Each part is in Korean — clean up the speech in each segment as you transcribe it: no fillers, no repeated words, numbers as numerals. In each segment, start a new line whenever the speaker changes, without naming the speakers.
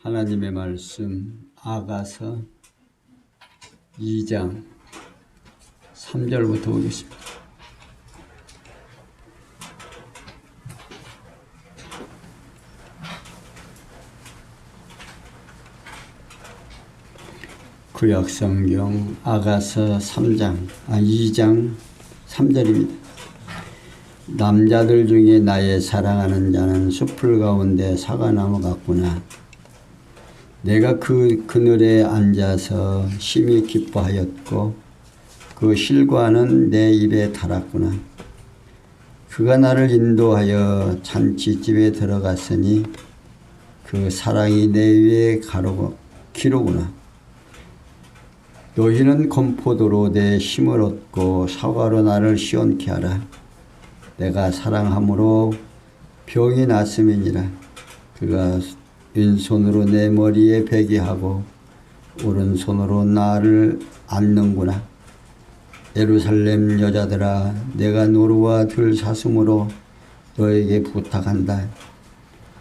하나님의 말씀 아가서 2장 3절부터 보겠습니다. 구약성경 아가서 2장 3절입니다. 남자들 중에 나의 사랑하는 자는 숲풀 가운데 사과나무 같구나. 내가 그 그늘에 앉아서 심히 기뻐하였고 그 실과는 내 입에 달았구나. 그가 나를 인도하여 잔치집에 들어갔으니 그 사랑이 내 위에 기로구나. 너희는 건포도로 내 힘을 얻고 사과로 나를 시원케 하라. 내가 사랑함으로 병이 났음이니라. 그가 왼손으로 내 머리에 베게 하고 오른손으로 나를 안는구나. 예루살렘 여자들아, 내가 노루와 들사슴으로 너에게 부탁한다.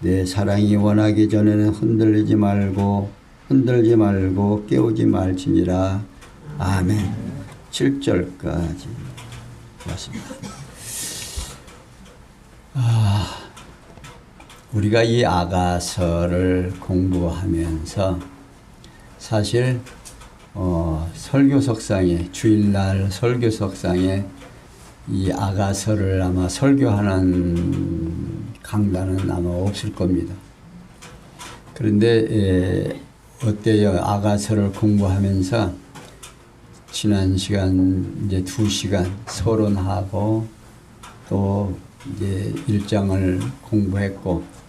내 사랑이 원하기 전에는 흔들지 말고 깨우지 말지니라. 아멘. 7절까지 맞습니다. 우리가 이 아가서를 공부하면서 사실 설교석상에 주일날 설교석상에 이 아가서를 아마 설교하는 강단은 아마 없을 겁니다. 그런데 어때요? 아가서를 공부하면서 지난 시간 이제 2시간 서론하고 또 이제 1장을 공부했고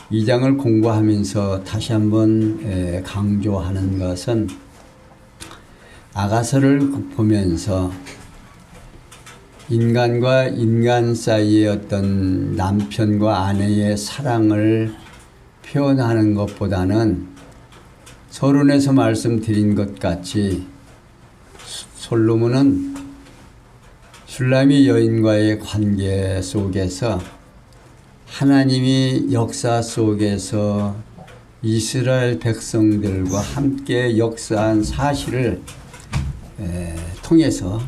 2장을 공부하면서 다시 한번 강조하는 것은 아가서를 보면서 인간과 인간 사이의 어떤 남편과 아내의 사랑을 표현하는 것보다는 서론에서 말씀드린 것 같이 솔로몬은 슐라미 여인과의 관계 속에서 하나님이 역사 속에서 이스라엘 백성들과 함께 역사한 사실을 통해서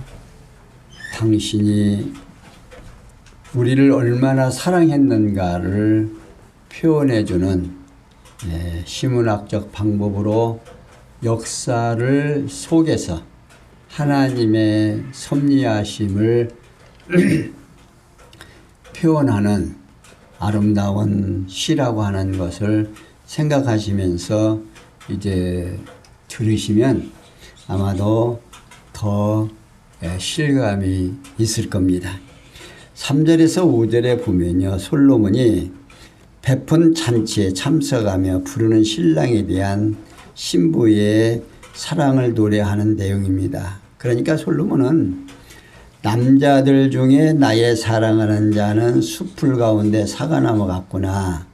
당신이 우리를 얼마나 사랑했는가를 표현해주는 시문학적 방법으로 역사를 속에서 하나님의 섭리하심을 표현하는 아름다운 시라고 하는 것을 생각하시면서 이제 들으시면 아마도 더 실감이 있을 겁니다. 3절에서 5절에 보면요, 솔로몬이 베푼 잔치에 참석하며 부르는 신랑에 대한 신부의 사랑을 노래하는 내용입니다. 그러니까 솔로몬은 남자들 중에 나의 사랑하는 자는 숲풀 가운데 사과나무 같구나.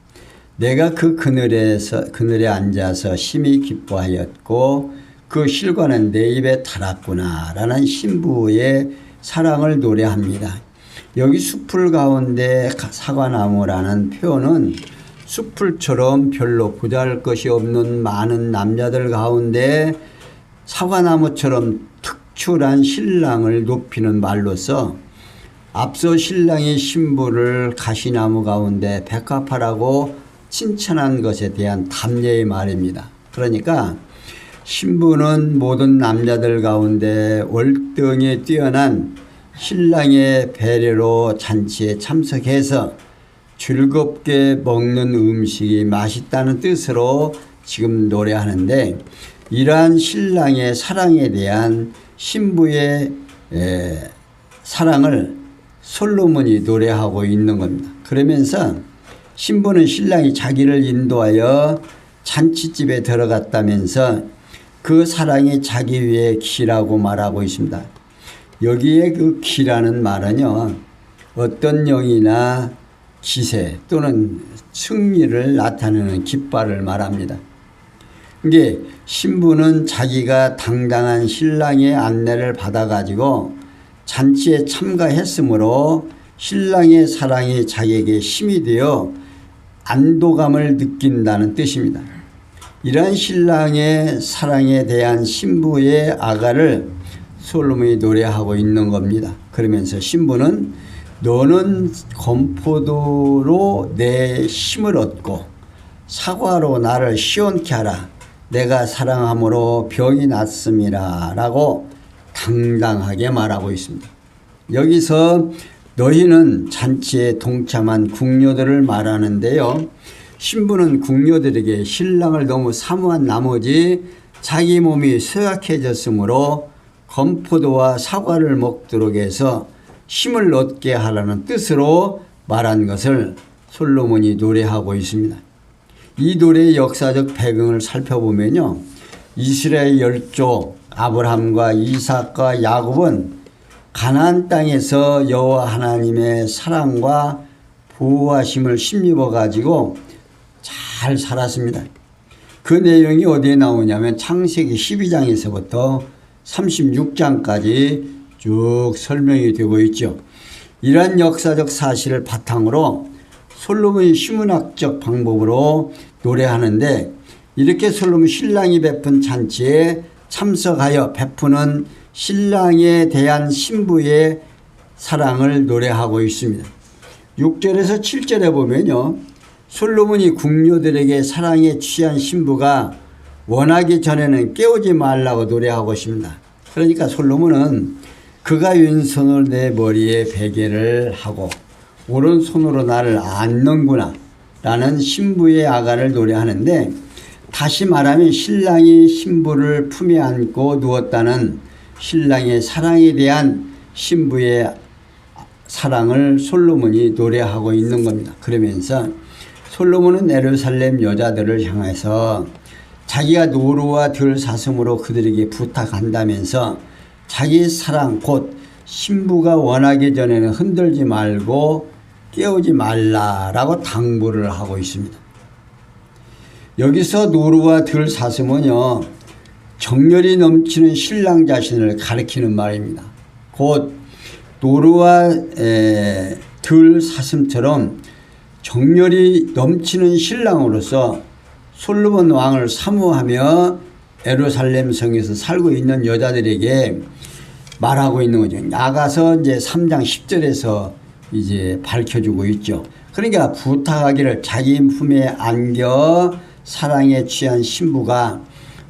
내가 그 그늘에 앉아서 심히 기뻐하였고 그 실과는 내 입에 달았구나 라는 신부의 사랑을 노래합니다. 여기 숲풀 가운데 사과나무라는 표현은 숲풀처럼 별로 보잘것이 없는 많은 남자들 가운데 사과나무처럼 특출한 신랑을 높이는 말로서 앞서 신랑이 신부를 가시나무 가운데 백합화라고 칭찬한 것에 대한 담례의 말입니다. 그러니까 신부는 모든 남자들 가운데 월등히 뛰어난 신랑의 배려로 잔치에 참석해서 즐겁게 먹는 음식이 맛있다는 뜻으로 지금 노래하는데, 이러한 신랑의 사랑에 대한 신부의 사랑을 솔로몬이 노래하고 있는 겁니다. 그러면서 신부는 신랑이 자기를 인도하여 잔치집에 들어갔다면서 그 사랑이 자기 위에 기라고 말하고 있습니다. 여기에 그 기라는 말은요, 어떤 영이나 기세 또는 승리를 나타내는 깃발을 말합니다. 이게 신부는 자기가 당당한 신랑의 안내를 받아가지고 잔치에 참가했으므로 신랑의 사랑이 자기에게 힘이 되어 안도감을 느낀다는 뜻입니다. 이러한 신랑의 사랑에 대한 신부의 아가를 솔로몬이 노래하고 있는 겁니다. 그러면서 신부는 너는 건포도로 내 힘을 얻고 사과로 나를 시원케 하라. 내가 사랑함으로 병이 낫음이라 라고 당당하게 말하고 있습니다. 여기서 너희는 잔치에 동참한 궁녀들을 말하는데요. 신부는 궁녀들에게 신랑을 너무 사모한 나머지 자기 몸이 쇠약해졌으므로 건포도와 사과를 먹도록 해서 힘을 얻게 하라는 뜻으로 말한 것을 솔로몬이 노래하고 있습니다. 이 노래의 역사적 배경을 살펴보면요. 이스라엘 열조 아브라함과 이삭과 야곱은 가나안 땅에서 여호와 하나님의 사랑과 보호하심을 힘입어 가지고 잘 살았습니다. 그 내용이 어디에 나오냐면 창세기 12장에서부터 36장까지 쭉 설명이 되고 있죠. 이러한 역사적 사실을 바탕으로 솔로몬이 신문학적 방법으로 노래하는데 이렇게 솔로몬 신랑이 베푼 잔치에 참석하여 베푸는 신랑에 대한 신부의 사랑을 노래하고 있습니다. 6절에서 7절에 보면요. 솔로몬이 궁녀들에게 사랑에 취한 신부가 원하기 전에는 깨우지 말라고 노래하고 있습니다. 그러니까 솔로몬은 그가 왼손을 내 머리에 베개를 하고 오른손으로 나를 안는구나 라는 신부의 아가를 노래하는데 다시 말하면 신랑이 신부를 품에 안고 누웠다는 신랑의 사랑에 대한 신부의 사랑을 솔로몬이 노래하고 있는 겁니다. 그러면서 솔로몬은 예루살렘 여자들을 향해서 자기가 노루와 들 사슴으로 그들에게 부탁한다면서 자기 사랑 곧 신부가 원하기 전에는 흔들지 말고 깨우지 말라라고 당부를 하고 있습니다. 여기서 노루와 들 사슴은요. 정열이 넘치는 신랑 자신을 가리키는 말입니다. 곧 노루와 들 사슴처럼 정열이 넘치는 신랑으로서 솔로몬 왕을 사모하며 예루살렘 성에서 살고 있는 여자들에게 말하고 있는 거죠. 나가서 이제 3장 10절에서 이제 밝혀주고 있죠. 그러니까 부탁하기를 자기 품에 안겨 사랑에 취한 신부가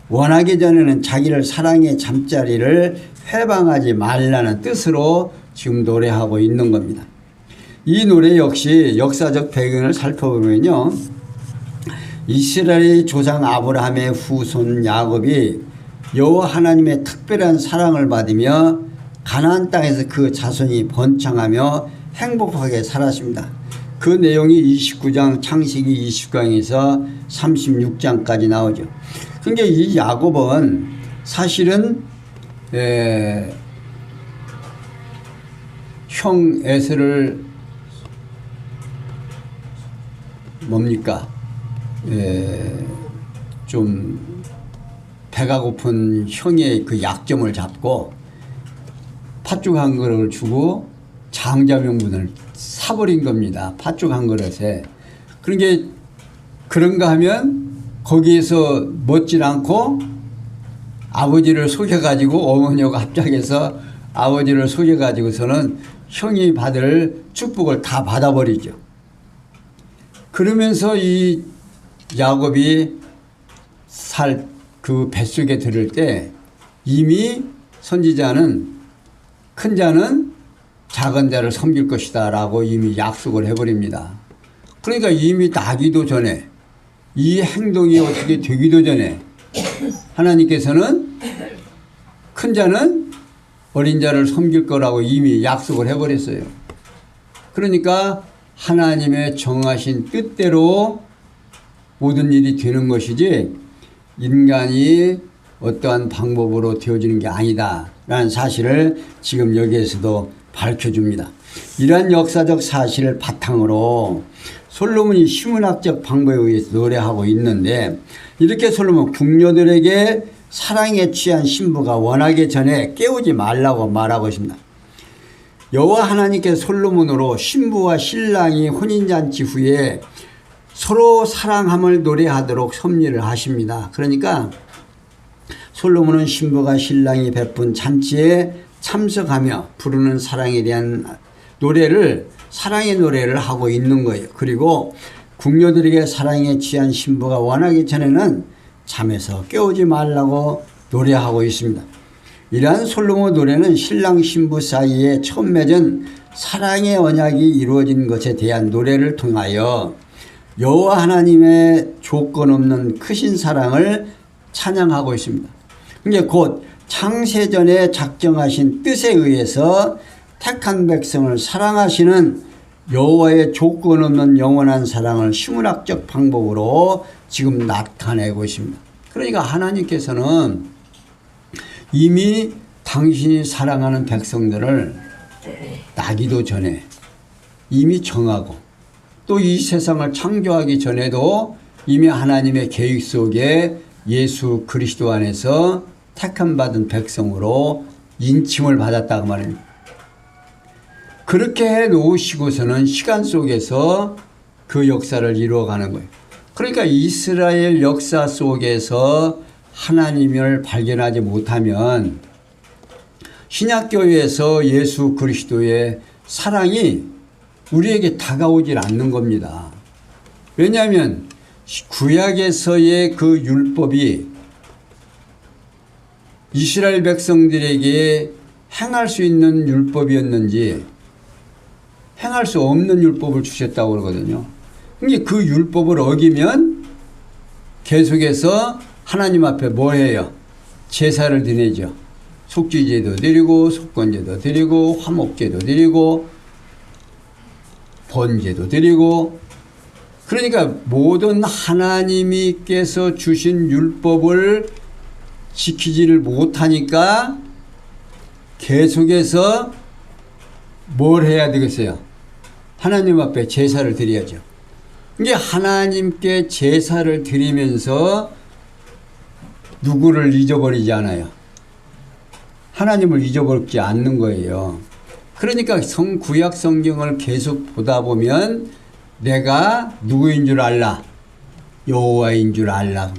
원하기 전에는 자기를 사랑의 잠자리를 해방하지 말라는 뜻으로 지금 노래하고 있는 겁니다. 이 노래 역시 역사적 배경을 살펴보면요. 이스라엘의 조상 아브라함의 후손 야곱이 여호와 하나님의 특별한 사랑을 받으며 가나안 땅에서 그 자손이 번창하며 행복하게 살았습니다. 그 내용이 29장 창세기 20강에서 36장까지 나오죠. 그러니까 이 야곱은 사실은 형 에서를 뭡니까? 좀 배가 고픈 형의 그 약점을 잡고 팥죽 한 그릇을 주고 장자 명분을 사버린 겁니다. 팥죽 한 그릇에. 그러니까 그런가 하면 거기에서 먹질 않고 아버지를 속여가지고 어머니하고 합작해서 아버지를 속여가지고서는 형이 받을 축복을 다 받아버리죠. 그러면서 이 야곱이 그 뱃속에 들을 때 이미 선지자는 큰 자는 작은 자를 섬길 것이다 라고 이미 약속을 해버립니다. 그러니까 이미 나기도 전에 이 행동이 어떻게 되기도 전에 하나님께서는 큰 자는 어린 자를 섬길 거라고 이미 약속을 해버렸어요. 그러니까 하나님의 정하신 뜻대로 모든 일이 되는 것이지 인간이 어떠한 방법으로 되어지는 게 아니다 라는 사실을 지금 여기에서도 밝혀줍니다. 이러한 역사적 사실을 바탕으로 솔로몬이 신문학적 방법에 의해서 노래하고 있는데 이렇게 솔로몬 궁녀들에게 사랑에 취한 신부가 원하기 전에 깨우지 말라고 말하고 있습니다. 여호와 하나님께서 솔로몬으로 신부와 신랑이 혼인잔치 후에 서로 사랑함을 노래하도록 섭리를 하십니다. 그러니까 솔로몬은 신부가 신랑이 베푼 잔치에 참석하며 부르는 사랑에 대한 노래를, 사랑의 노래를 하고 있는 거예요. 그리고 궁녀들에게 사랑에 취한 신부가 원하기 전에는 잠에서 깨우지 말라고 노래하고 있습니다. 이러한 솔로몬 노래는 신랑 신부 사이에 처음 맺은 사랑의 언약이 이루어진 것에 대한 노래를 통하여 여호와 하나님의 조건 없는 크신 사랑을 찬양하고 있습니다. 이게 곧 창세전에 작정하신 뜻에 의해서 택한 백성을 사랑하시는 여호와의 조건 없는 영원한 사랑을 시문학적 방법으로 지금 나타내고 있습니다. 그러니까 하나님께서는 이미 당신이 사랑하는 백성들을 나기도 전에 이미 정하고 또 이 세상을 창조하기 전에도 이미 하나님의 계획 속에 예수 그리스도 안에서 택함 받은 백성으로 인침을 받았다고 말입니다. 그렇게 해 놓으시고서는 시간 속에서 그 역사를 이루어가는 거예요. 그러니까 이스라엘 역사 속에서 하나님을 발견하지 못하면 신약교회에서 예수 그리스도의 사랑이 우리에게 다가오질 않는 겁니다. 왜냐하면 구약에서의 그 율법이 이스라엘 백성들에게 행할 수 있는 율법이었는지 행할 수 없는 율법을 주셨다고 그러거든요. 그러니까 그 율법을 어기면 계속해서 하나님 앞에 뭐 해요? 제사를 드리죠. 속죄제도 드리고 속건제도 드리고 화목제도 드리고 번제도 드리고, 그러니까 모든 하나님께서 주신 율법을 지키지를 못하니까 계속해서 뭘 해야 되겠어요? 하나님 앞에 제사를 드려야죠. 이게 하나님께 제사를 드리면서 누구를 잊어버리지 않아요. 하나님을 잊어버리지 않는 거예요. 그러니까 구약 성경을 계속 보다 보면 내가 누구인 줄 알라? 여호와인 줄 알라.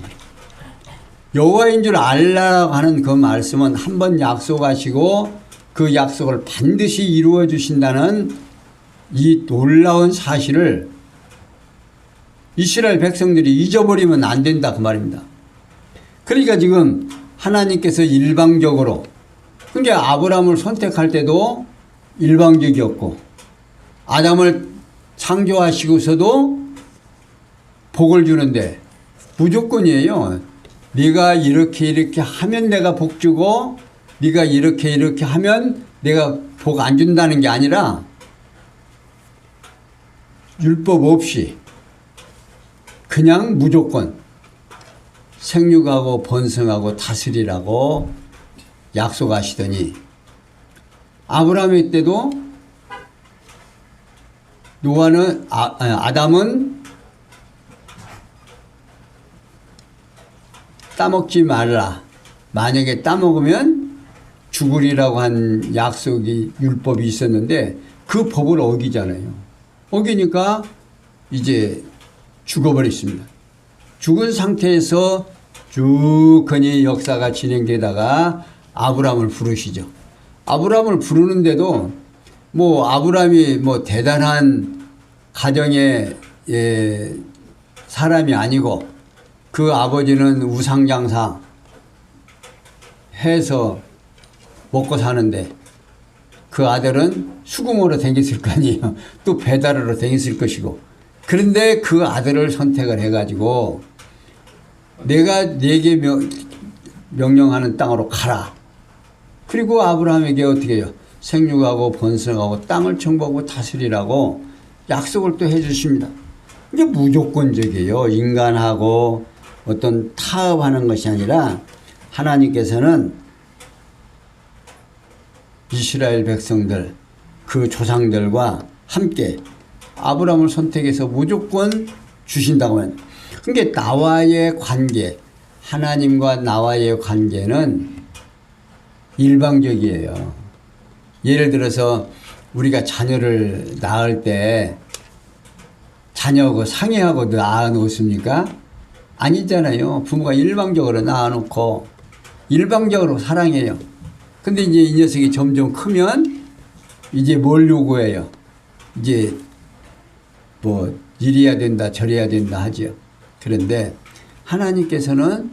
여호와인 줄 알라고 하는 그 말씀은 한번 약속하시고 그 약속을 반드시 이루어 주신다는 이 놀라운 사실을 이스라엘 백성들이 잊어버리면 안 된다 그 말입니다. 그러니까 지금 하나님께서 일방적으로, 그러니까 아브라함을 선택할 때도 일방적이었고 아담을 창조하시고서도 복을 주는데 무조건이에요. 네가 이렇게 하면 내가 복 주고 네가 이렇게 하면 내가 복 안 준다는 게 아니라 율법 없이 그냥 무조건 생육하고 번성하고 다스리라고 약속하시더니 아브라함의 때도 아담은 따먹지 말라. 만약에 따먹으면 죽으리라고 한 약속이 율법이 있었는데 그 법을 어기잖아요. 어기니까 이제 죽어버렸습니다. 죽은 상태에서 쭉하니 역사가 진행되다가 아브라함을 부르시죠. 아브라함을 부르는데도 뭐 아브라함이 뭐 대단한 가정의 사람이 아니고 그 아버지는 우상장사 해서 먹고 사는데 그 아들은 수공으로 다녔을 거 아니에요. 또 배달으로 다녔을 것이고. 그런데 그 아들을 선택을 해가지고 내가 네게 명령하는 땅으로 가라. 그리고 아브라함에게 어떻게 해요? 생육하고 번성하고 땅을 정복하고 다스리라고 약속을 또 해주십니다. 이게 무조건적이에요. 인간하고 어떤 타협하는 것이 아니라 하나님께서는 이스라엘 백성들, 그 조상들과 함께 아브라함을 선택해서 무조건 주신다고 합니다. 그러니까 나와의 관계, 하나님과 나와의 관계는 일방적이에요. 예를 들어서 우리가 자녀를 낳을 때 자녀하고 상의하고 낳아놓습니까? 아니잖아요. 부모가 일방적으로 낳아놓고 일방적으로 사랑해요. 근데 이제 이 녀석이 점점 크면 이제 뭘 요구해요? 이제 뭐 이래야 된다 저래야 된다 하죠. 그런데 하나님께서는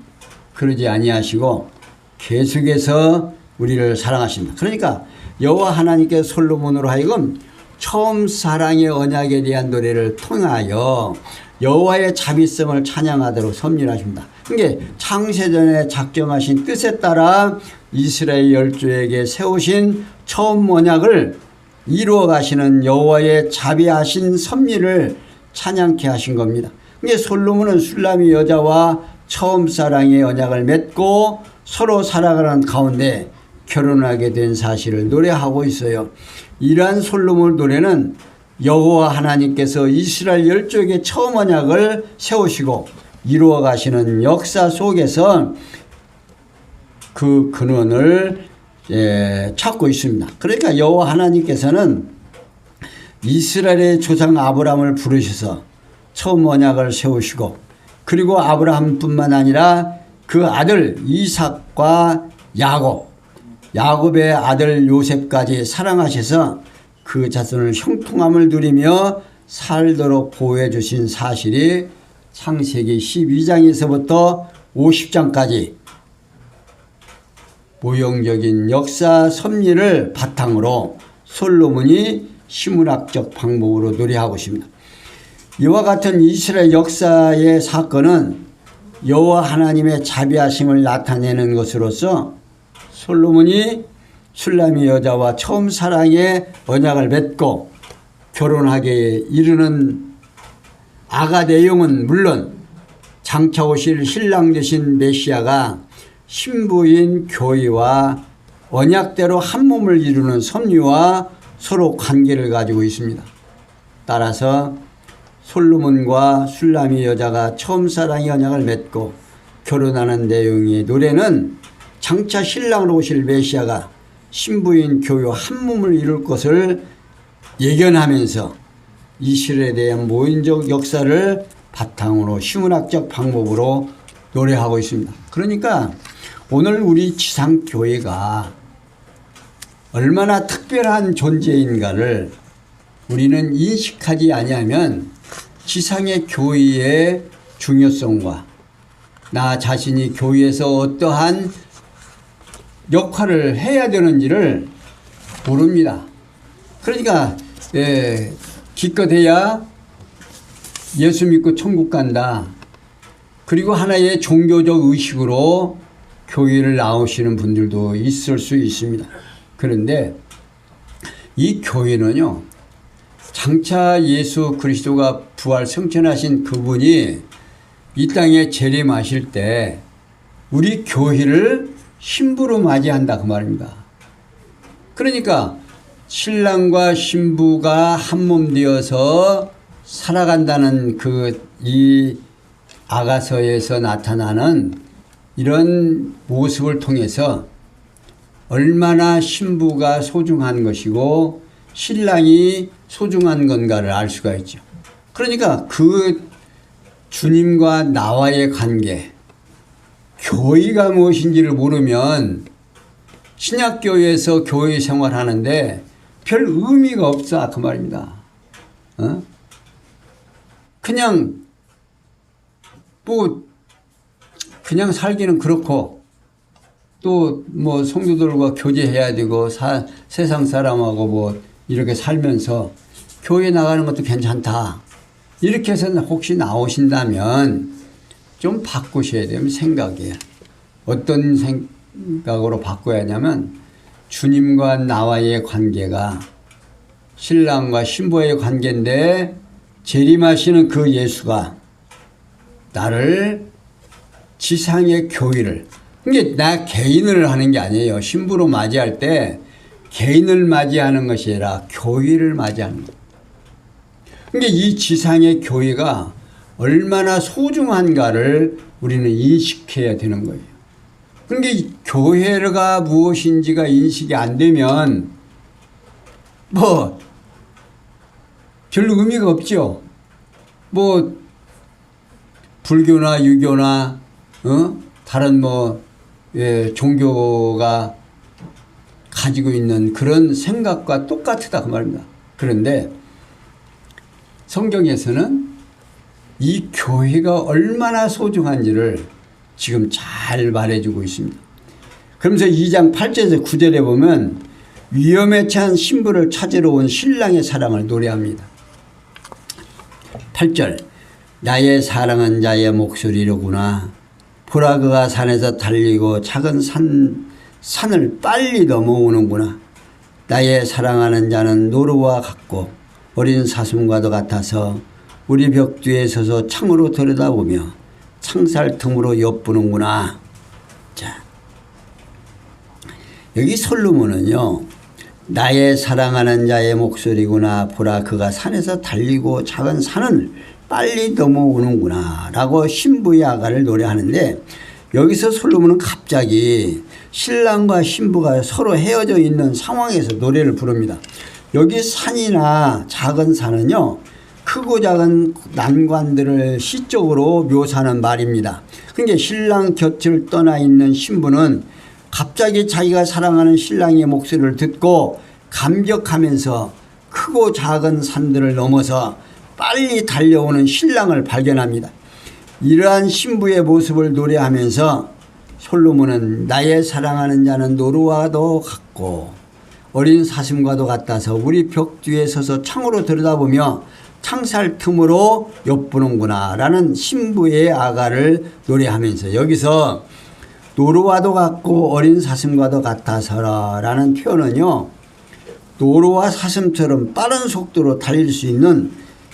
그러지 아니하시고 계속해서 우리를 사랑하십니다. 그러니까 여호와 하나님께서 솔로몬으로 하여금 처음 사랑의 언약에 대한 노래를 통하여 여호와의 자비성을 찬양하도록 섭리하십니다. 그러니까 창세전에 작정하신 뜻에 따라 이스라엘 열조에게 세우신 처음 언약을 이루어 가시는 여호와의 자비하신 섭리를 찬양케 하신 겁니다. 그러니까 솔로몬은 술람이 여자와 처음 사랑의 언약을 맺고 서로 살아가는 가운데 결혼하게 된 사실을 노래하고 있어요. 이러한 솔로몬 노래는 여호와 하나님께서 이스라엘 열조에게 처음 언약을 세우시고 이루어 가시는 역사 속에서 그 근원을 찾고 있습니다. 그러니까 여호와 하나님께서는 이스라엘의 조상 아브라함을 부르셔서 처음 언약을 세우시고 그리고 아브라함뿐만 아니라 그 아들 이삭과 야곱의 아들 요셉까지 사랑하셔서 그 자손을 형통함을 누리며 살도록 보호해 주신 사실이 창세기 12장에서부터 50장까지 모형적인 역사 섭리를 바탕으로 솔로몬이 시문학적 방법으로 노래하고 있습니다. 이와 같은 이스라엘 역사의 사건은 여호와 하나님의 자비하심을 나타내는 것으로서 솔로몬이 술람이 여자와 처음 사랑의 언약을 맺고 결혼하게 이르는 아가 내용은 물론 장차 오실 신랑 되신 메시아가 신부인 교회와 언약대로 한 몸을 이루는 섭리와 서로 관계를 가지고 있습니다. 따라서 솔로몬과 술람이 여자가 처음 사랑의 언약을 맺고 결혼하는 내용의 노래는 장차 신랑으로 오실 메시아가 신부인 교회와 한 몸을 이룰 것을 예견하면서 이스라엘에 대한 모인적 역사를 바탕으로 시문학적 방법으로 노래하고 있습니다. 그러니까 오늘 우리 지상교회가 얼마나 특별한 존재인가를 우리는 인식하지 아니하면 지상의 교회의 중요성과 나 자신이 교회에서 어떠한 역할을 해야 되는지를 모릅니다. 그러니까 기껏해야 예수 믿고 천국 간다. 그리고 하나의 종교적 의식으로 교회를 나오시는 분들도 있을 수 있습니다. 그런데 이 교회는요, 장차 예수 그리스도가 부활 승천하신 그분이 이 땅에 재림하실 때 우리 교회를 신부로 맞이한다 그 말입니다. 그러니까 신랑과 신부가 한 몸 되어서 살아간다는 이 아가서에서 나타나는 이런 모습을 통해서 얼마나 신부가 소중한 것이고 신랑이 소중한 건가를 알 수가 있죠. 그러니까 그 주님과 나와의 관계, 교회가 무엇인지를 모르면 신약교회에서 교회 생활하는데 별 의미가 없어 그 말입니다. 그냥 살기는 그렇고 또 뭐 성도들과 교제해야 되고 세상 사람하고 뭐 이렇게 살면서 교회 나가는 것도 괜찮다. 이렇게 해서 혹시 나오신다면 좀 바꾸셔야 돼요. 생각이에요. 어떤 생각으로 바꿔야 하냐면 주님과 나와의 관계가 신랑과 신부의 관계인데 재림하시는 그 예수가 나를 지상의 교회를, 이게 나 개인을 하는 게 아니에요. 신부로 맞이할 때 개인을 맞이하는 것이 아니라 교회를 맞이하는 거예요. 그러니까 이 지상의 교회가 얼마나 소중한가를 우리는 인식해야 되는 거예요. 그러니까 이 교회가 무엇인지가 인식이 안 되면 별 의미가 없죠. 뭐 불교나 유교나 다른 종교가 가지고 있는 그런 생각과 똑같다 그 말입니다. 그런데 성경에서는 이 교회가 얼마나 소중한지를 지금 잘 말해주고 있습니다. 그러면서 2장 8절에서 9절에 보면 위험에 처한 신부를 찾으러 온 신랑의 사랑을 노래합니다. 8절 나의 사랑은 자의 목소리로구나. 보라 그가 산에서 달리고 작은 산을 빨리 넘어오는구나. 나의 사랑하는 자는 노루와 같고 어린 사슴과도 같아서 우리 벽 뒤에 서서 창으로 들여다보며 창살 틈으로 엿보는구나. 자, 여기 솔로몬은요, 나의 사랑하는 자의 목소리구나. 보라 그가 산에서 달리고 작은 산을 빨리 넘어오는구나 라고 신부의 아가를 노래하는데, 여기서 솔로몬은 갑자기 신랑과 신부가 서로 헤어져 있는 상황에서 노래를 부릅니다. 여기 산이나 작은 산은요, 크고 작은 난관들을 시적으로 묘사하는 말입니다. 그러니까 신랑 곁을 떠나 있는 신부는 갑자기 자기가 사랑하는 신랑의 목소리를 듣고 감격하면서 크고 작은 산들을 넘어서 빨리 달려오는 신랑을 발견합니다. 이러한 신부의 모습을 노래하면서 솔로몬은 나의 사랑하는 자는 노루와도 같고 어린 사슴과도 같아서 우리 벽 뒤에 서서 창으로 들여다보며 창살 틈으로 엿보는구나 라는 신부의 아가를 노래하면서, 여기서 노루와도 같고 어린 사슴과도 같아서라 라는 표현은요, 노루와 사슴처럼 빠른 속도로 달릴 수 있는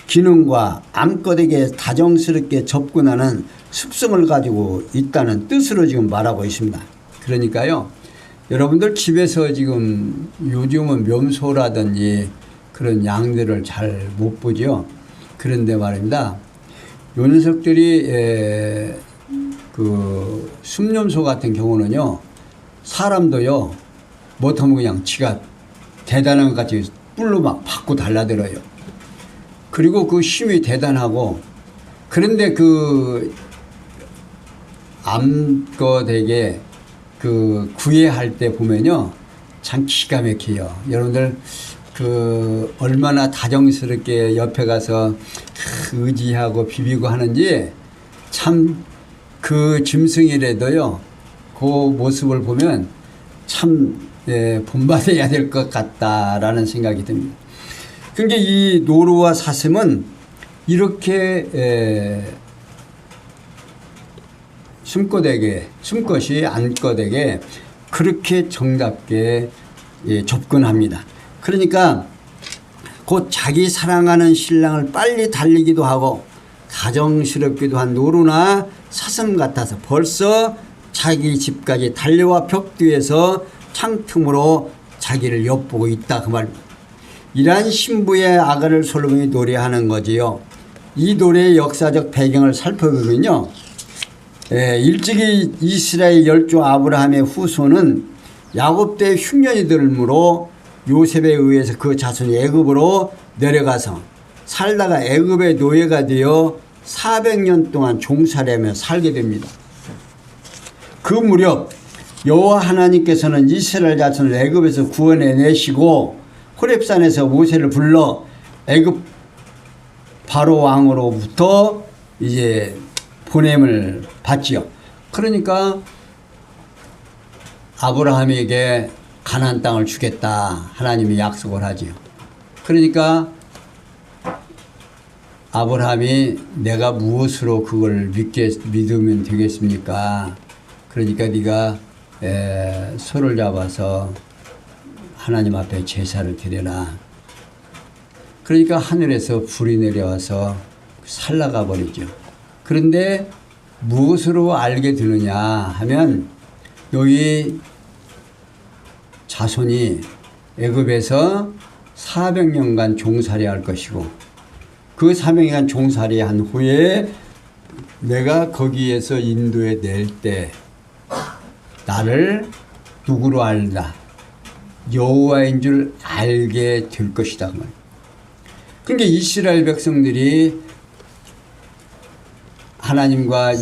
기능과 암컷에게 다정스럽게 접근하는 습성을 가지고 있다는 뜻으로 지금 말하고 있습니다. 그러니까요, 여러분들 집에서 지금 요즘은 묘소라든지 그런 양들을 잘 못 보죠. 그런데 말입니다, 요 녀석들이 그 숲염소 같은 경우는요, 사람도요 못하면 그냥 지가 대단한 것 같이 뿔로 막 받고 달라들어요. 그리고 그 힘이 대단하고, 그런데 그 암컷에게 그 구애할 때 보면요 참 기가 막혀요. 여러분들 그 얼마나 다정스럽게 옆에 가서 의지하고 비비고 하는지 참 그 짐승이라도요 그 모습을 보면 참 본받아야 될 것 같다라는 생각이 듭니다. 그러니까 이 노루와 사슴은 이렇게 숨꽃이 암꽃에게 그렇게 정답게 접근합니다. 그러니까 곧 자기 사랑하는 신랑을 빨리 달리기도 하고 다정스럽기도 한 노루나 사슴 같아서 벌써 자기 집까지 달려와 벽 뒤에서 창틈으로 자기를 엿보고 있다 그 말입니다. 이러한 신부의 아가를 솔로몬이 노래하는 거지요. 이 노래의 역사적 배경을 살펴보면요, 일찍이 이스라엘 열조 아브라함의 후손은 야곱 때 흉년이 들므로 요셉에 의해서 그 자손이 애굽으로 내려가서 살다가 애굽의 노예가 되어 400년 동안 종살이하며 살게 됩니다. 그 무렵 여호와 하나님께서는 이스라엘 자손을 애굽에서 구원해 내시고 호렙산에서 모세를 불러 애굽 바로 왕으로부터 이제 보냄을 받지요. 그러니까 아브라함에게 가나안 땅을 주겠다 하나님이 약속을 하지요. 그러니까 아브라함이 내가 무엇으로 그걸 믿으면 되겠습니까? 그러니까 네가 소를 잡아서 하나님 앞에 제사를 드려라. 그러니까 하늘에서 불이 내려와서 살라가 버리죠. 그런데 무엇으로 알게 되느냐 하면 여기 자손이 애굽에서 400년간 종살이 할 것이고 그 400년간 종살이 한 후에 내가 거기에서 인도해 낼 때 나를 누구로 알다 여호와인 줄 알게 될 것이다. 그러니까 이스라엘 백성들이 하나님과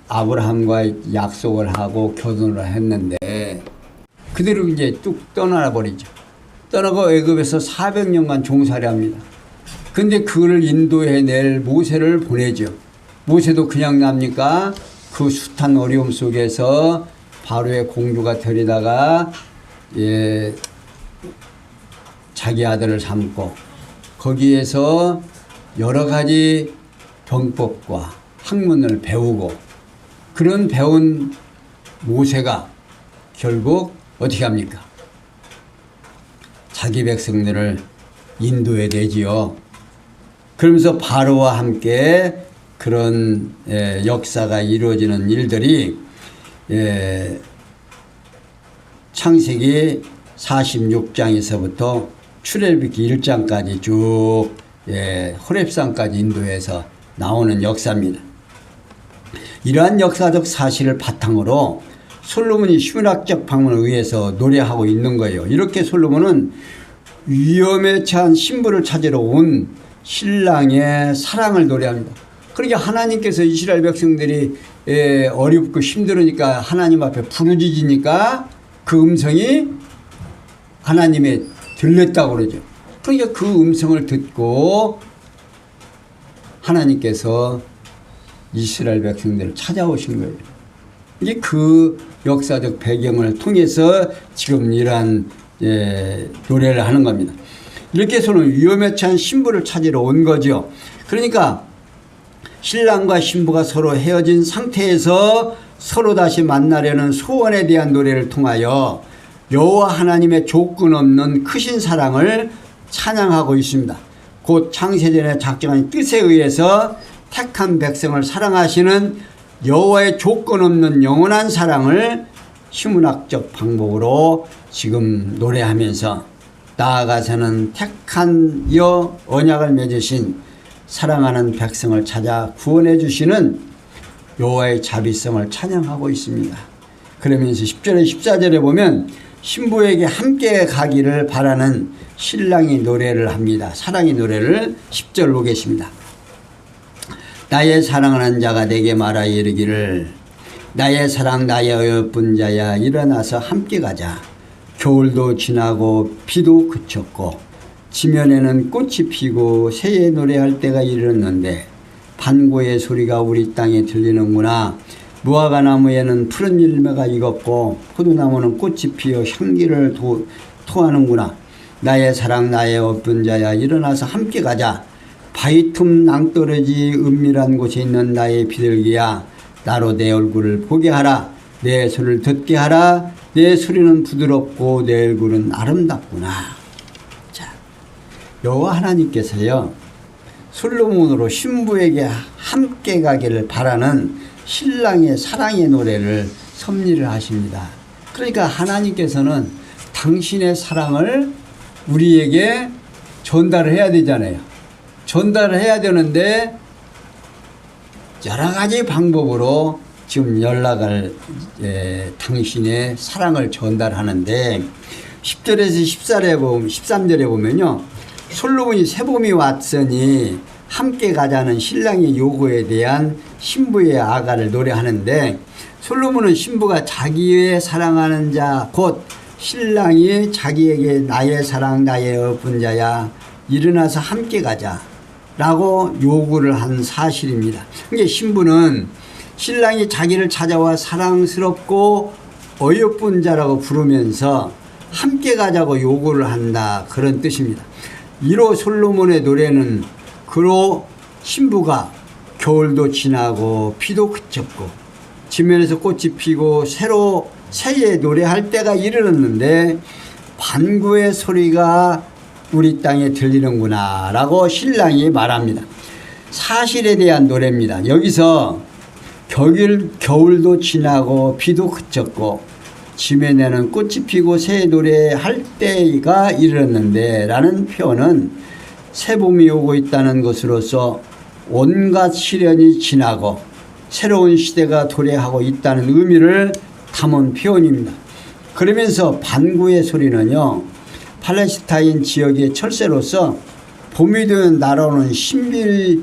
아브라함과 약속을 하고 결혼을 했는데 그대로 이제 뚝 떠나버리죠. 떠나고 애굽에서 400년간 종살이 합니다. 근데 그를 인도해낼 모세를 보내죠. 모세도 그냥 납니까? 그 숱한 어려움 속에서 바로의 공주가 데리다가 자기 아들을 삼고 거기에서 여러 가지 병법과 학문을 배우고 그런 배운 모세가 결국 어떻게 합니까? 자기 백성들을 인도해 내지요. 그러면서 바로와 함께 그런 역사가 이루어지는 일들이 창세기 46장에서부터 출애굽기 1장까지 쭉 호렙산까지 인도해서 나오는 역사입니다. 이러한 역사적 사실을 바탕으로 솔로몬이 신학적 방문에 의해서 노래하고 있는 거예요. 이렇게 솔로몬은 위험에 처한 신부를 찾으러 온 신랑의 사랑을 노래합니다. 그러니까 하나님께서 이스라엘 백성들이 어렵고 힘들으니까 하나님 앞에 부르짖으니까 그 음성이 하나님의 들렸다고 그러죠. 그러니까 그 음성을 듣고 하나님께서 이스라엘 백성들을 찾아오신 거예요. 이게 그 역사적 배경을 통해서 지금 이러한 노래를 하는 겁니다. 이렇게 해서는 위험에 처한 신부를 찾으러 온 거죠. 그러니까 신랑과 신부가 서로 헤어진 상태에서 서로 다시 만나려는 소원에 대한 노래를 통하여 여호와 하나님의 조건 없는 크신 사랑을 찬양하고 있습니다. 곧 창세전에 작정한 뜻에 의해서 택한 백성을 사랑하시는 여호와의 조건 없는 영원한 사랑을 신문학적 방법으로 지금 노래하면서 나아가서는 택한 여 언약을 맺으신 사랑하는 백성을 찾아 구원해 주시는 여호와의 자비성을 찬양하고 있습니다. 그러면서 10절에 14절에 보면 신부에게 함께 가기를 바라는 신랑이 노래를 합니다. 사랑의 노래를 10절 보겠습니다. 나의 사랑하는 자가 내게 말하 이르기를 나의 사랑 나의 어여쁜 자야 일어나서 함께 가자. 겨울도 지나고 비도 그쳤고 지면에는 꽃이 피고 새의 노래할 때가 이르렀는데 반고의 소리가 우리 땅에 들리는구나. 무화과 나무에는 푸른 열매가 익었고 포도나무는 꽃이 피어 향기를 토하는구나. 나의 사랑 나의 어여쁜 자야 일어나서 함께 가자. 바위 틈 낭떠러지 은밀한 곳에 있는 나의 비둘기야 나로 내 얼굴을 보게 하라. 내 소리를 듣게 하라. 내 소리는 부드럽고 내 얼굴은 아름답구나. 자, 여호와 하나님께서요 솔로몬으로 신부에게 함께 가기를 바라는 신랑의 사랑의 노래를 섭리를 하십니다. 그러니까 하나님께서는 당신의 사랑을 우리에게 전달을 해야 되잖아요. 전달을 해야 되는데 여러 가지 방법으로 지금 연락을 당신의 사랑을 전달하는데 10절에서 13절에 보면요. 솔로몬이 새봄이 왔으니 함께 가자는 신랑의 요구에 대한 신부의 아가를 노래하는데 솔로몬은 신부가 자기의 사랑하는 자 곧 신랑이 자기에게 나의 사랑 나의 어여쁜 자야 일어나서 함께 가자 라고 요구를 한 사실입니다. 그러니까 신부는 신랑이 자기를 찾아와 사랑스럽고 어여쁜 자라고 부르면서 함께 가자고 요구를 한다 그런 뜻입니다. 이로 솔로몬의 노래는 그로 신부가 겨울도 지나고 비도 그쳤고 지면에서 꽃이 피고 새의 노래할 때가 이르렀는데 반구의 소리가 우리 땅에 들리는구나 라고 신랑이 말합니다. 사실에 대한 노래입니다. 여기서 겨울도 지나고 비도 그쳤고 지면에는 꽃이 피고 새 노래할 때가 이르렀는데 라는 표현은 새봄이 오고 있다는 것으로서 온갖 시련이 지나고 새로운 시대가 도래하고 있다는 의미를 담은 표현입니다. 그러면서 반구의 소리는요 팔레스타인 지역의 철새로서 봄이 되면 날아오는 신비를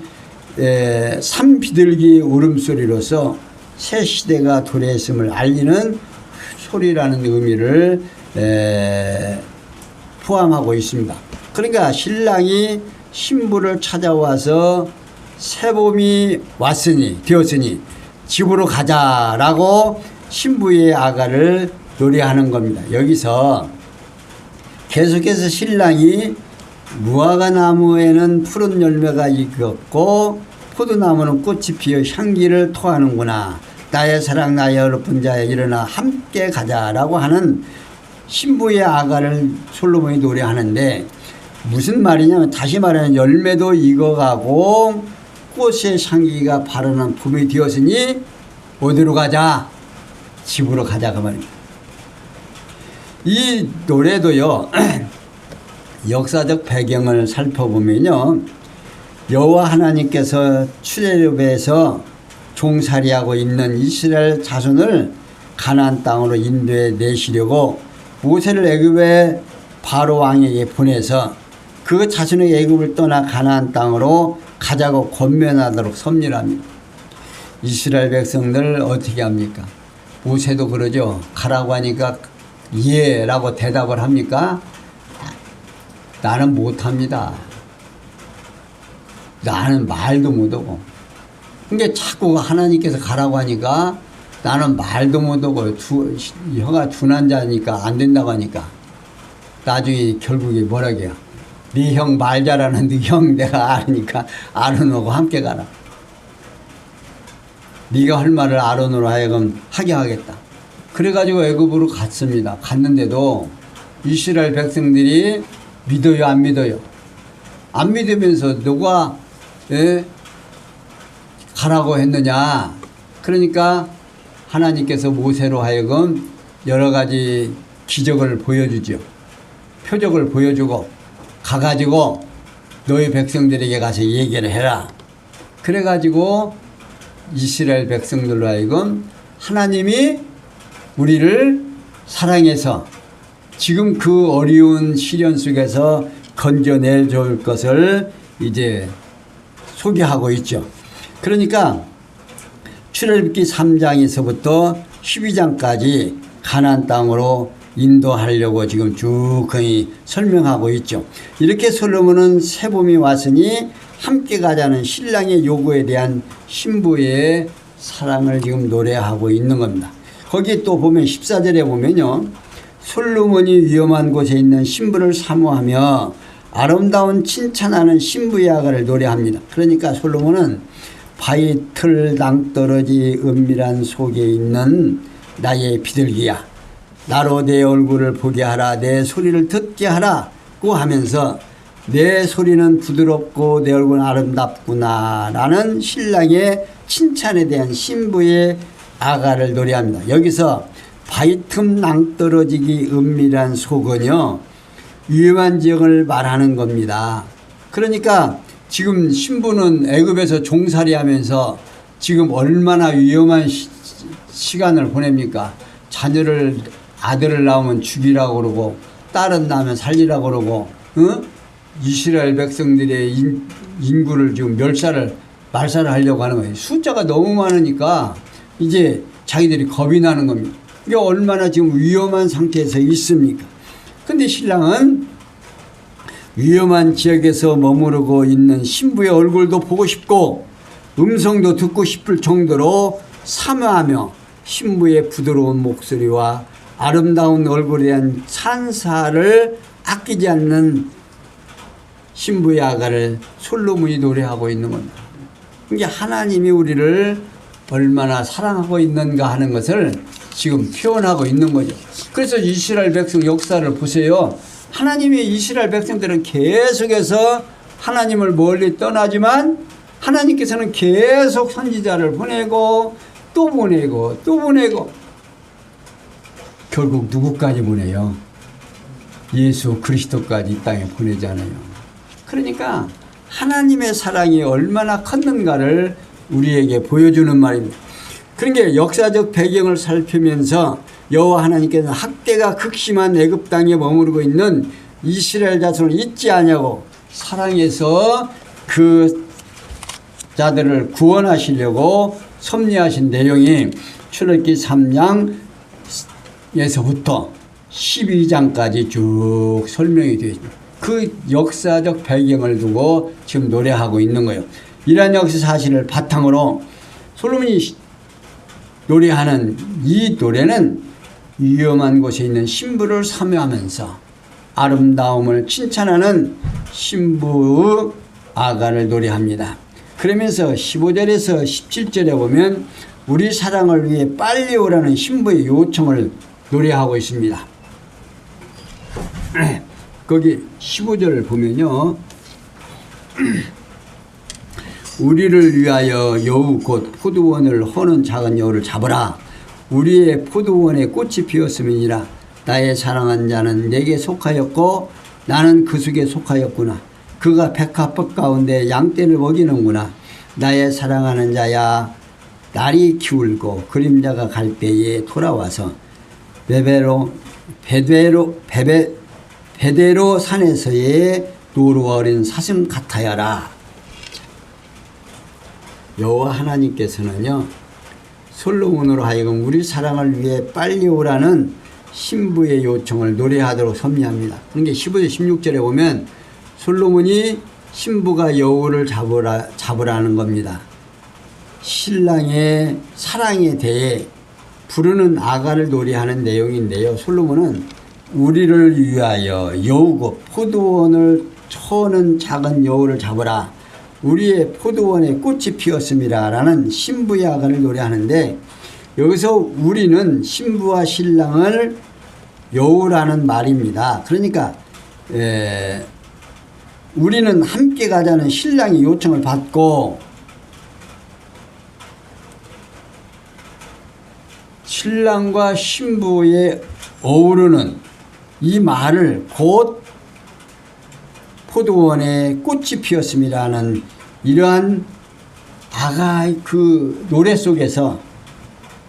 산비둘기 울음소리로서 새 시대가 도래했음을 알리는 소리라는 의미를 포함하고 있습니다. 그러니까 신랑이 신부를 찾아와서 새봄이 되었으니 집으로 가자라고 신부의 아가를 노래하는 겁니다. 여기서 계속해서 신랑이 무화과 나무에는 푸른 열매가 익었고 포도나무는 꽃이 피어 향기를 토하는구나. 나의 사랑 나의 어렵은 자야 일어나 함께 가자라고 하는 신부의 아가를 솔로몬이 노래하는데 무슨 말이냐면 다시 말하면 열매도 익어가고 꽃의 향기가 발현한 봄이 되었으니 어디로 가자? 집으로 가자 그 말입니다. 이 노래도요 역사적 배경을 살펴보면요 여호와 하나님께서 출애굽에서 종살이하고 있는 이스라엘 자손을 가나안 땅으로 인도해 내시려고 모세를 애굽의 바로 왕에게 보내서 그 자손의 애굽을 떠나 가나안 땅으로 가자고 권면하도록 섭리합니다. 이스라엘 백성들 어떻게 합니까? 모세도 그러죠. 가라고 하니까 예 라고 대답을 합니까? 나는 못합니다. 나는 말도 못하고. 그러니까 자꾸 하나님께서 가라고 하니까 나는 말도 못하고 혀가 둔한 자니까 안 된다고 하니까 나중에 결국에 뭐라고 해요? 네 형 말 잘하는 네 형 내가 아니까 아론하고 함께 가라. 네가 할 말을 아론으로 하여금 하게 하겠다. 그래가지고 애굽으로 갔습니다. 갔는데도 이스라엘 백성들이 믿어요 안 믿어요? 안 믿으면서 누가 가라고 했느냐. 그러니까 하나님께서 모세로 하여금 여러 가지 기적을 보여주죠. 표적을 보여주고 가가지고 너희 백성들에게 가서 얘기를 해라. 그래가지고 이스라엘 백성들로 하여금 하나님이 우리를 사랑해서 지금 그 어려운 시련 속에서 건져내 줄 것을 이제 소개하고 있죠. 그러니까 출애굽기 3장에서부터 12장까지 가나안 땅으로 인도하려고 지금 쭉 거의 설명하고 있죠. 이렇게 솔로몬은 새봄이 왔으니 함께 가자는 신랑의 요구에 대한 신부의 사랑을 지금 노래하고 있는 겁니다. 거기 또 보면 14절에 보면요. 솔로몬이 위험한 곳에 있는 신부를 사모하며 아름다운 칭찬하는 신부의 아가를 노래합니다. 그러니까 솔로몬은 바위 틀 낭떠러지 은밀한 속에 있는 나의 비둘기야. 나로 내 얼굴을 보게 하라. 내 소리를 듣게 하라고 하면서 내 소리는 부드럽고 내 얼굴은 아름답구나 라는 신랑의 칭찬에 대한 신부의 아가를 노래합니다. 여기서 바위 틈 낭떠러지기 은밀한 속은요 위험한 지역을 말하는 겁니다. 그러니까 지금 신부는 애굽에서 종살이하면서 지금 얼마나 위험한 시간을 보냅니까? 자녀를 아들을 낳으면 죽이라고 그러고 딸은 낳으면 살리라고 그러고 이스라엘 백성들의 인구를 지금 말살을 하려고 하는 거예요. 숫자가 너무 많으니까 이제 자기들이 겁이 나는 겁니다. 이게 얼마나 지금 위험한 상태에서 있습니까? 근데 신랑은 위험한 지역에서 머무르고 있는 신부의 얼굴도 보고 싶고 음성도 듣고 싶을 정도로 사모하며 신부의 부드러운 목소리와 아름다운 얼굴에 대한 찬사를 아끼지 않는 신부의 아가를 솔로몬이 노래하고 있는 겁니다. 이게 하나님이 우리를 얼마나 사랑하고 있는가 하는 것을 지금 표현하고 있는 거죠. 그래서 이스라엘 백성 역사를 보세요. 하나님이 이스라엘 백성들은 계속해서 하나님을 멀리 떠나지만 하나님께서는 계속 선지자를 보내고 또 보내고 또 보내고 결국 누구까지 보내요? 예수 그리스도까지 이 땅에 보내잖아요. 그러니까 하나님의 사랑이 얼마나 컸는가를 우리에게 보여주는 말입니다. 그러니까 역사적 배경을 살피면서 여호와 하나님께서는 학대가 극심한 애굽 땅에 머무르고 있는 이스라엘 자손을 잊지 않냐고 사랑해서 그 자들을 구원하시려고 섭리하신 내용이 출애굽기 3장에서부터 12장까지 쭉 설명이 되어 있습니다. 그 역사적 배경을 두고 지금 노래하고 있는 거예요. 이러한 역사 사실을 바탕으로 솔로몬이 노래하는 이 노래는 위험한 곳에 있는 신부를 사모하면서 아름다움을 칭찬하는 신부의 아가를 노래합니다. 그러면서 15절에서 17절에 보면 우리 사랑을 위해 빨리 오라는 신부의 요청을 노래하고 있습니다. 거기 15절을 보면요. 우리를 위하여 여우 곧 포도원을 허는 작은 여우를 잡으라. 우리의 포도원에 꽃이 피었음이니라. 나의 사랑한 자는 내게 속하였고 나는 그 속에 속하였구나. 그가 백합법 가운데 양떼를 먹이는구나. 나의 사랑하는 자야, 날이 기울고 그림자가 갈 때에 돌아와서 베데로 산에서의 노루 어린 사슴 같아야라. 여호와 하나님께서는요, 솔로몬으로 하여금 우리 사랑을 위해 빨리 오라는 신부의 요청을 노래하도록 섭리합니다. 그러니까 15절 16절에 보면 솔로몬이 신부가 여우를 잡으라는 겁니다. 신랑의 사랑에 대해 부르는 아가를 노래하는 내용인데요. 솔로몬은 우리를 위하여 여우고 포도원을 쳐는 작은 여우를 잡으라. 우리의 포도원에 꽃이 피었음이라 라는 신부의 아가를 노래하는데, 여기서 우리는 신부와 신랑을 여우라는 말입니다. 그러니까 우리는 함께 가자는 신랑의 요청을 받고 신랑과 신부의 어우르는 이 말을 곧 포도원에 꽃이 피었음이라는 이러한 아가의 그 노래 속에서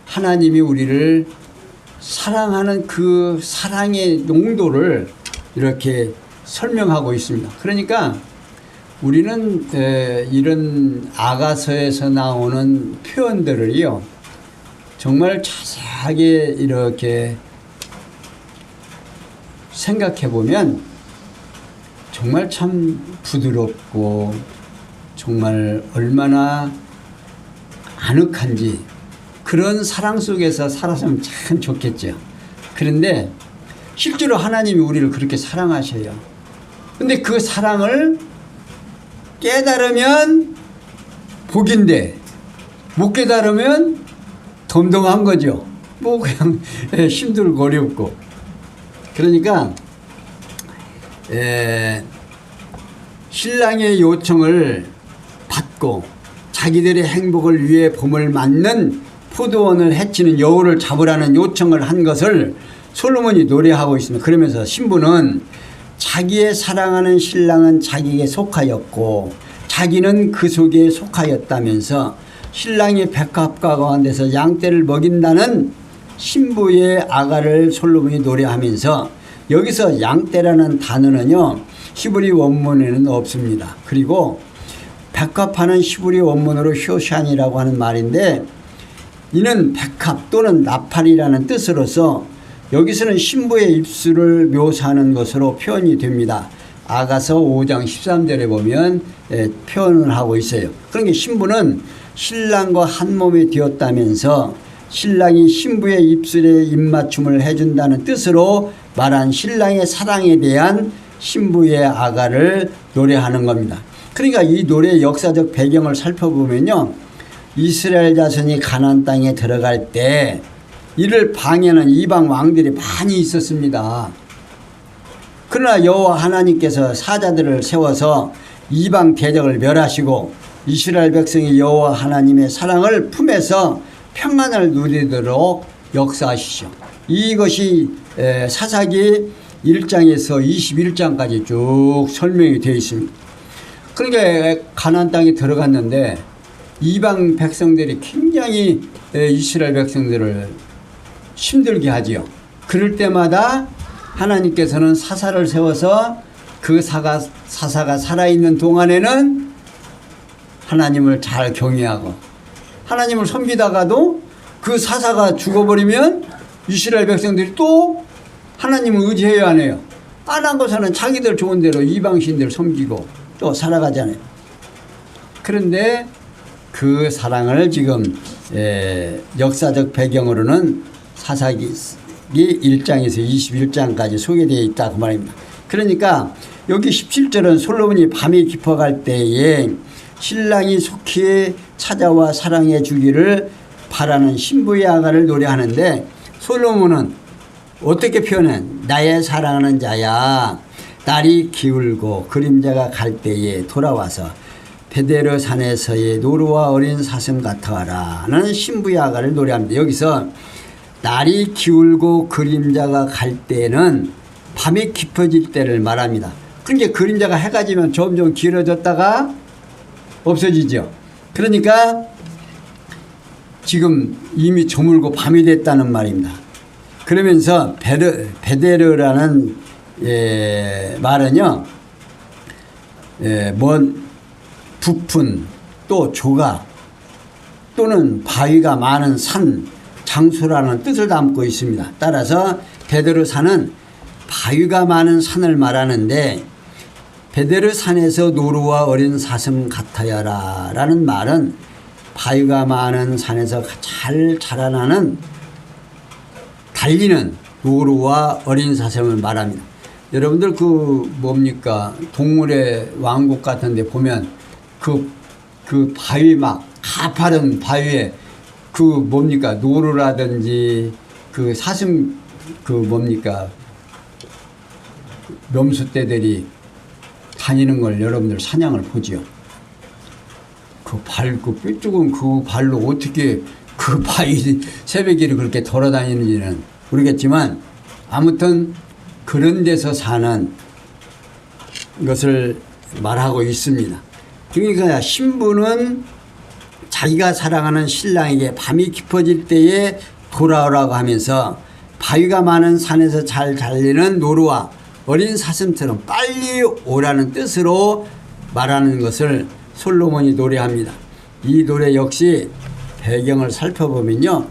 하나님이 우리를 사랑하는 그 사랑의 농도를 이렇게 설명하고 있습니다. 그러니까 우리는 이런 아가서에서 나오는 표현들을요, 정말 자세하게 이렇게 생각해 보면 정말 참 부드럽고 정말 얼마나 아늑한지, 그런 사랑 속에서 살았으면 참 좋겠죠. 그런데 실제로 하나님이 우리를 그렇게 사랑하셔요. 근데 그 사랑을 깨달으면 복인데 못 깨달으면 덤덤한 거죠. 뭐 그냥 힘들고 어렵고. 그러니까 신랑의 요청을 받고 자기들의 행복을 위해 봄을 맞는 포도원을 해치는 여우를 잡으라는 요청을 한 것을 솔로몬이 노래하고 있습니다. 그러면서 신부는 자기의 사랑하는 신랑은 자기에게 속하였고 자기는 그 속에 속하였다면서 신랑이 백합과 가운데서 양떼를 먹인다는 신부의 아가를 솔로몬이 노래하면서, 여기서 양떼라는 단어는요 히브리 원문에는 없습니다. 그리고 백합하는 히브리 원문으로 효샨이라고 하는 말인데, 이는 백합 또는 나팔이라는 뜻으로서 여기서는 신부의 입술을 묘사하는 것으로 표현이 됩니다. 아가서 5장 13절에 보면 표현을 하고 있어요. 그러니까 신부는 신랑과 한 몸이 되었다면서 신랑이 신부의 입술에 입맞춤을 해준다는 뜻으로 말한 신랑의 사랑에 대한 신부의 아가를 노래하는 겁니다. 그러니까 이 노래의 역사적 배경을 살펴보면요, 이스라엘 자손이 가나안 땅에 들어갈 때 이를 방해하는 이방 왕들이 많이 있었습니다. 그러나 여호와 하나님께서 사자들을 세워서 이방 대적을 멸하시고 이스라엘 백성이 여호와 하나님의 사랑을 품에서 평안을 누리도록 역사하시죠. 이것이 사사기 1장에서 21장까지 쭉 설명이 되어 있습니다. 그러니까 가나안 땅에 들어갔는데 이방 백성들이 굉장히 이스라엘 백성들을 힘들게 하지요. 그럴 때마다 하나님께서는 사사를 세워서 그 사사가 살아있는 동안에는 하나님을 잘 경외하고 하나님을 섬기다가도 그 사사가 죽어버리면 이스라엘 백성들이 또 하나님을 의지해야 하네요. 안 한 것은 자기들 좋은 대로 이방신들 섬기고 또 살아가잖아요. 그런데 그 사랑을 지금 역사적 배경으로는 사사기 1장에서 21장까지 소개되어 있다 그 말입니다. 그러니까 여기 17절은 솔로몬이 밤이 깊어갈 때에 신랑이 속히 찾아와 사랑해 주기를 바라는 신부의 아가를 노래하는데 솔로몬은 어떻게 표현해? 나의 사랑하는 자야, 날이 기울고 그림자가 갈 때에 돌아와서 베데르 산에서의 노루와 어린 사슴 같아라는 신부의 아가를 노래합니다. 여기서 날이 기울고 그림자가 갈 때는 밤이 깊어질 때를 말합니다. 그러니까 그림자가 해가 지면 점점 길어졌다가 없어지죠. 그러니까 지금 이미 저물고 밤이 됐다는 말입니다. 그러면서 베데르라는 말은요, 먼 부푼 또 조각 또는 바위가 많은 산 장소라는 뜻을 담고 있습니다. 따라서 베데르 산은 바위가 많은 산을 말하는데 베데르 산에서 노루와 어린 사슴 같아야라 라는 말은 바위가 많은 산에서 잘 자라나는 달리는 노루와 어린 사슴을 말합니다. 여러분들 그 뭡니까 동물의 왕국 같은 데 보면 그 바위 막 가파른 바위에 그 뭡니까 노루라든지 그 사슴 그 뭡니까 염소떼들이 다니는 걸 여러분들 사냥을 보지요. 그 뾰족한 그 발로 어떻게 그 바위 새벽에를 그렇게 돌아다니는지는 모르겠지만 아무튼 그런 데서 사는 것을 말하고 있습니다. 그러니까 신부는 자기가 사랑하는 신랑에게 밤이 깊어질 때에 돌아오라고 하면서 바위가 많은 산에서 잘 달리는 노루와 어린 사슴처럼 빨리 오라는 뜻으로 말하는 것을 솔로몬이 노래합니다. 이 노래 역시 배경을 살펴보면요,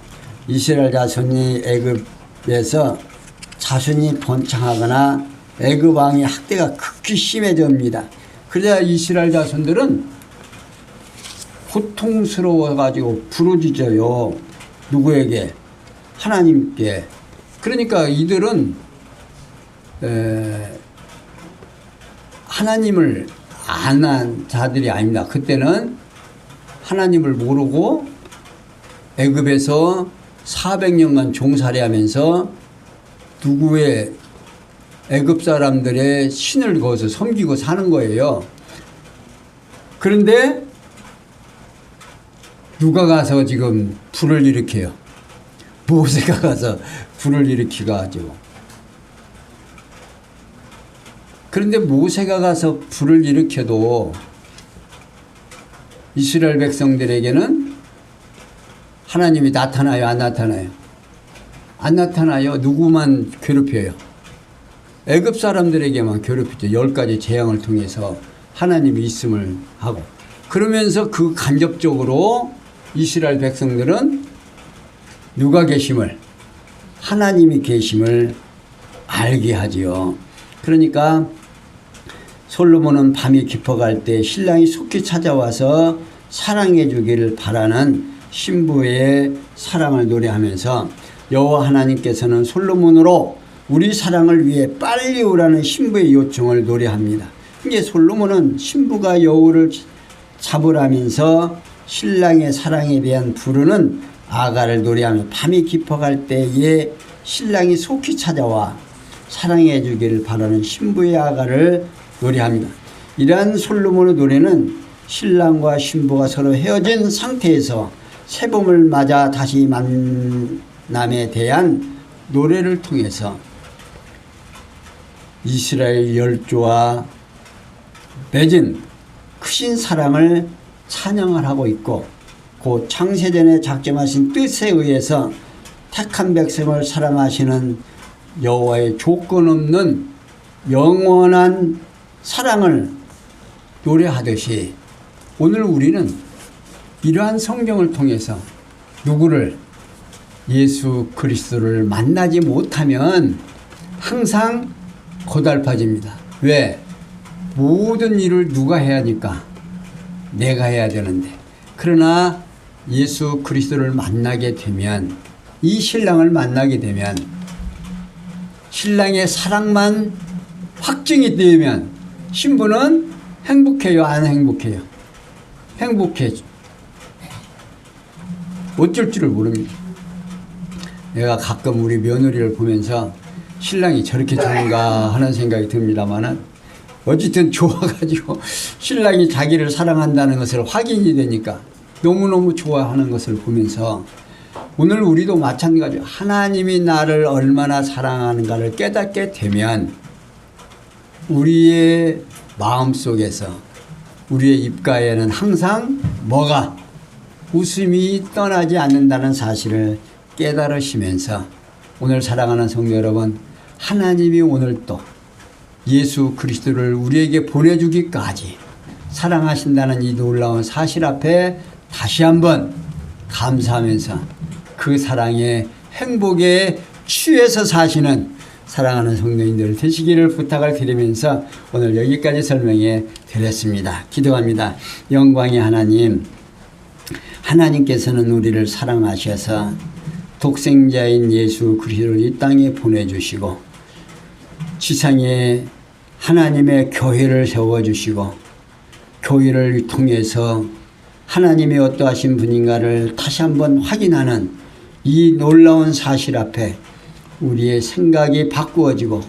이스라엘 자손이 애굽에서 자손이 번창하거나 애굽 왕의 학대가 극히 심해집니다. 그래야 이스라엘 자손들은 고통스러워 가지고 부르짖어요. 누구에게? 하나님께. 그러니까 이들은 하나님을 안 한 자들이 아닙니다. 그때는 하나님을 모르고 애굽에서 400년간 종살이하면서 누구의 애굽 사람들의 신을 거기서 섬기고 사는 거예요. 그런데 누가 가서 지금 불을 일으켜요? 모세가 가서 불을 일으키가지고. 그런데 모세가 가서 불을 일으켜도 이스라엘 백성들에게는 하나님이 나타나요, 안 나타나요? 안 나타나요. 누구만 괴롭혀요? 애굽 사람들에게만 괴롭히죠. 10가지 재앙을 통해서 하나님이 있음을 하고. 그러면서 그 간접적으로 이스라엘 백성들은 누가 계심을, 하나님이 계심을 알게 하지요. 그러니까 솔로몬은 밤이 깊어갈 때 신랑이 속히 찾아와서 사랑해 주기를 바라는 신부의 사랑을 노래하면서 여호와 하나님께서는 솔로몬으로 우리 사랑을 위해 빨리 오라는 신부의 요청을 노래합니다. 이게 솔로몬은 신부가 여우를 잡으라면서 신랑의 사랑에 대한 부르는 아가를 노래하며 밤이 깊어갈 때에 신랑이 속히 찾아와 사랑해 주기를 바라는 신부의 아가를 노래합니다. 이러한 솔로몬의 노래는 신랑과 신부가 서로 헤어진 상태에서 새봄을 맞아 다시 만남에 대한 노래를 통해서 이스라엘 열조와 맺은 크신 사랑을 찬양을 하고 있고, 곧 창세전에 작정하신 뜻에 의해서 택한 백성을 사랑하시는 여호와의 조건 없는 영원한 사랑을 노래하듯이 오늘 우리는 이러한 성경을 통해서 누구를 예수 그리스도를 만나지 못하면 항상 고달파집니다. 왜? 모든 일을 누가 해야 하니까? 내가 해야 되는데. 그러나 예수 그리스도를 만나게 되면, 이 신랑을 만나게 되면, 신랑의 사랑만 확증이 되면 신부는 행복해요, 안 행복해요? 행복해. 어쩔 줄을 모릅니다. 내가 가끔 우리 며느리를 보면서 신랑이 저렇게 좋은가 하는 생각이 듭니다만은, 어쨌든 좋아가지고 신랑이 자기를 사랑한다는 것을 확인이 되니까 너무너무 좋아하는 것을 보면서, 오늘 우리도 마찬가지로 하나님이 나를 얼마나 사랑하는가를 깨닫게 되면 우리의 마음속에서, 우리의 입가에는 항상 뭐가? 웃음이 떠나지 않는다는 사실을 깨달으시면서, 오늘 사랑하는 성도 여러분, 하나님이 오늘 또 예수 그리스도를 우리에게 보내주기까지 사랑하신다는 이 놀라운 사실 앞에 다시 한번 감사하면서 그 사랑의 행복에 취해서 사시는 사랑하는 성도인들 되시기를 부탁을 드리면서 오늘 여기까지 설명해 드렸습니다. 기도합니다. 영광의 하나님, 하나님께서는 우리를 사랑하셔서 독생자인 예수 그리스도를 이 땅에 보내주시고 지상에 하나님의 교회를 세워주시고 교회를 통해서 하나님이 어떠하신 분인가를 다시 한번 확인하는 이 놀라운 사실 앞에 우리의 생각이 바꾸어지고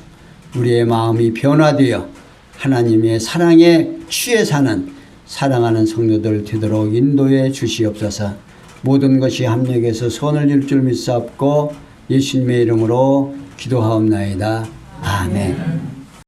우리의 마음이 변화되어 하나님의 사랑에 취해 사는 사랑하는 성도들 되도록 인도해 주시옵소서. 모든 것이 합력해서 선을 이룰 줄 믿사옵고 예수님의 이름으로 기도하옵나이다. 아멘.